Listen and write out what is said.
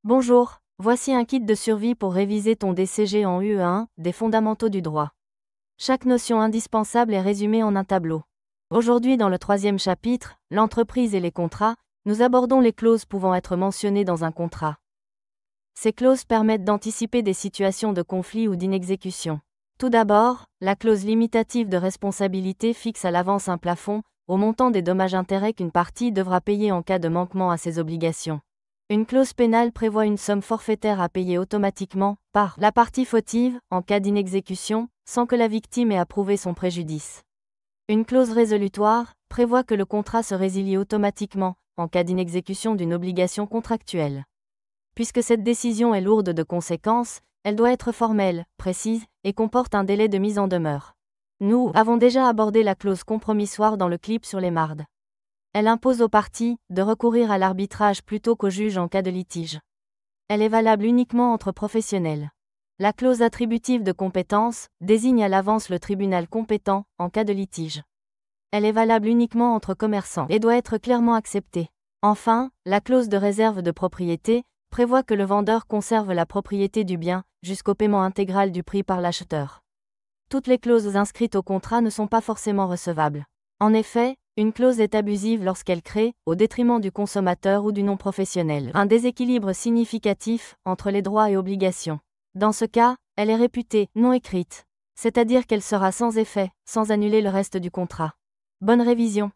Bonjour, voici un kit de survie pour réviser ton DCG en UE1, des fondamentaux du droit. Chaque notion indispensable est résumée en un tableau. Aujourd'hui dans le troisième chapitre, l'entreprise et les contrats, nous abordons les clauses pouvant être mentionnées dans un contrat. Ces clauses permettent d'anticiper des situations de conflit ou d'inexécution. Tout d'abord, la clause limitative de responsabilité fixe à l'avance un plafond, au montant des dommages-intérêts qu'une partie devra payer en cas de manquement à ses obligations. Une clause pénale prévoit une somme forfaitaire à payer automatiquement, par la partie fautive, en cas d'inexécution, sans que la victime ait à prouver son préjudice. Une clause résolutoire prévoit que le contrat se résilie automatiquement, en cas d'inexécution d'une obligation contractuelle. Puisque cette décision est lourde de conséquences, elle doit être formelle, précise, et comporte un délai de mise en demeure. Nous avons déjà abordé la clause compromissoire dans le clip sur les mardes. Elle impose aux parties de recourir à l'arbitrage plutôt qu'au juge en cas de litige. Elle est valable uniquement entre professionnels. La clause attributive de compétence désigne à l'avance le tribunal compétent en cas de litige. Elle est valable uniquement entre commerçants et doit être clairement acceptée. Enfin, la clause de réserve de propriété prévoit que le vendeur conserve la propriété du bien jusqu'au paiement intégral du prix par l'acheteur. Toutes les clauses inscrites au contrat ne sont pas forcément recevables. En effet, une clause est abusive lorsqu'elle crée, au détriment du consommateur ou du non-professionnel, un déséquilibre significatif entre les droits et obligations. Dans ce cas, elle est réputée non écrite, c'est-à-dire qu'elle sera sans effet, sans annuler le reste du contrat. Bonne révision.